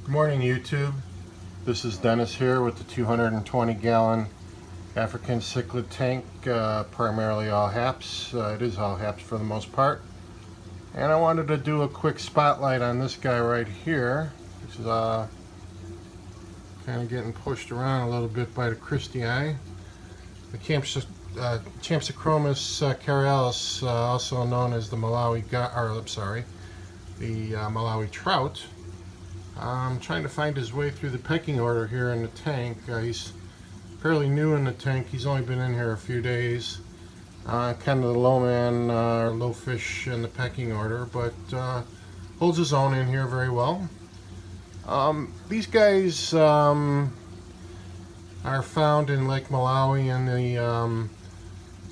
Good morning, YouTube. This is Dennis here with the 220-gallon African cichlid tank, primarily all haps. It is all haps for the most part. And I wanted to do a quick spotlight on this guy right here, which is kind of getting pushed around a little bit by the Christie eye. The Champsochromis caeruleus, also known as the Malawi Trout. I'm trying to find his way through the pecking order here in the tank. He's fairly new in the tank. He's only been in here a few days. Kind of the low man, low fish in the pecking order, but holds his own in here very well. These guys are found in Lake Malawi in the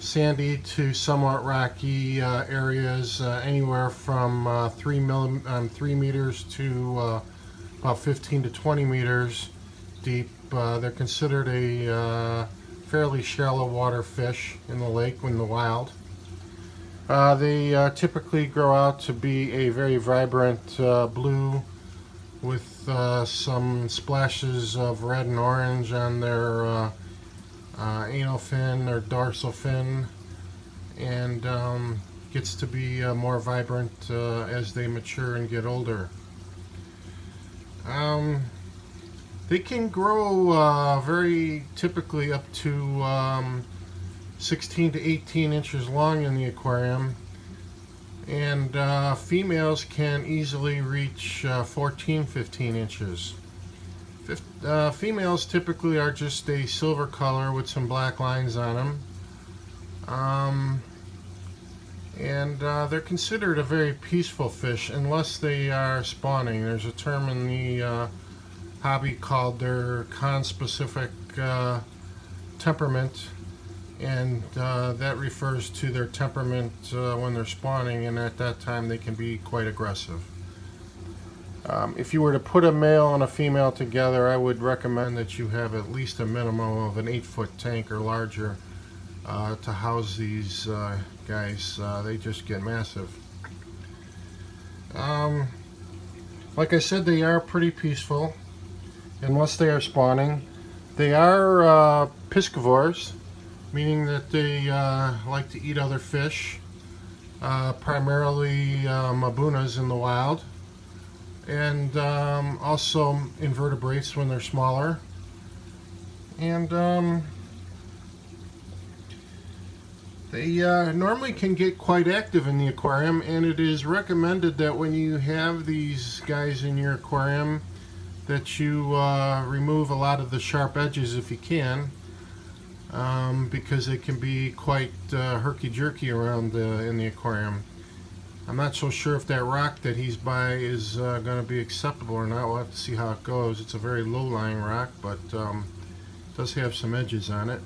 sandy to somewhat rocky areas, anywhere from 3 meters to about 15 to 20 meters deep. They're considered a fairly shallow water fish in the lake in the wild. They typically grow out to be a very vibrant blue with some splashes of red and orange on their anal fin or dorsal fin, and gets to be more vibrant as they mature and get older. They can grow very typically up to 16 to 18 inches long in the aquarium, and females can easily reach 14-15 inches. Females typically are just a silver color with some black lines on them. And they're considered a very peaceful fish unless they are spawning. There's a term in the hobby called their conspecific temperament, and that refers to their temperament when they're spawning, and at that time they can be quite aggressive. If you were to put a male and a female together, I would recommend that you have at least a minimum of an 8-foot tank or larger to house these guys. They just get massive. Like I said, they are pretty peaceful unless they are spawning. They are piscivores, meaning that they like to eat other fish, primarily mabunas in the wild, and also invertebrates when they're smaller. And they normally can get quite active in the aquarium, and it is recommended that when you have these guys in your aquarium that you remove a lot of the sharp edges if you can, because they can be quite herky-jerky around in the aquarium. I'm not so sure if that rock that he's by is going to be acceptable or not. We'll have to see how it goes. It's a very low-lying rock, but it does have some edges on it.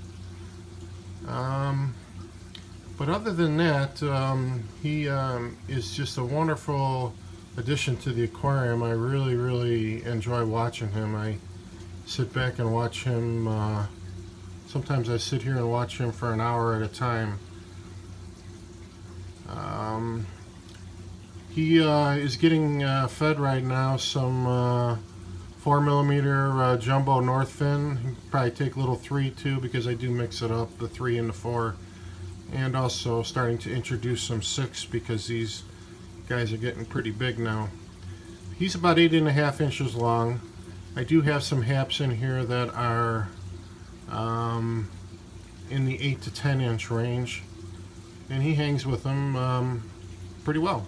But other than that, he is just a wonderful addition to the aquarium. I really enjoy watching him. I sit back and watch him. Sometimes I sit here and watch him for an hour at a time. He is getting fed right now some 4mm jumbo north fin. He'll probably take a little 3 too, because I do mix it up, the 3 and the 4. And also starting to introduce some 6, because these guys are getting pretty big now. He's about 8.5 inches long. I do have some haps in here that are in the 8 to 10 inch range, and he hangs with them pretty well.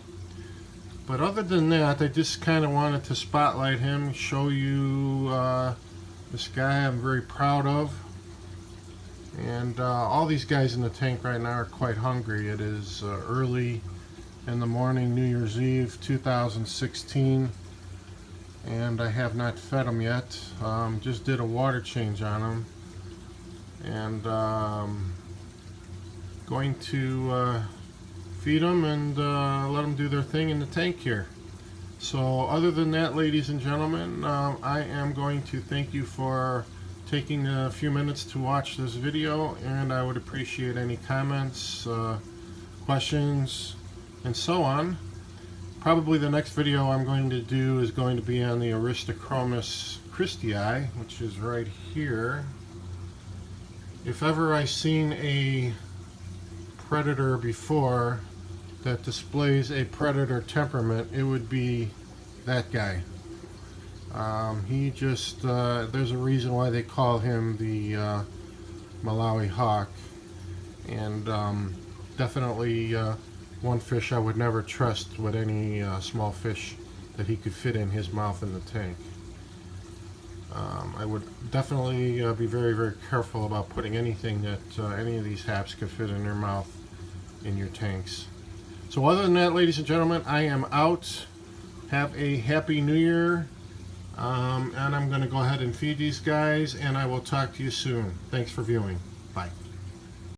But other than that, I just kind of wanted to spotlight him, show you this guy I'm very proud of. And all these guys in the tank right now are quite hungry. It is early in the morning, New Year's Eve 2016, and I have not fed them yet. Just did a water change on them, and going to feed them and let them do their thing in the tank here. So other than that, ladies and gentlemen, I am going to thank you for taking a few minutes to watch this video, and I would appreciate any comments, questions, and so on. Probably the next video I'm going to do is going to be on the Champsochromis christii, which is right here. If ever I seen a predator before that displays a predator temperament, it would be that guy. He just, there's a reason why they call him the Malawi hawk, and definitely one fish I would never trust with any small fish that he could fit in his mouth in the tank. I would definitely be very, very careful about putting anything that any of these haps could fit in their mouth in your tanks. So other than that, ladies and gentlemen, I am out. Have a happy new year. And I'm going to go ahead and feed these guys, and I will talk to you soon. Thanks for viewing.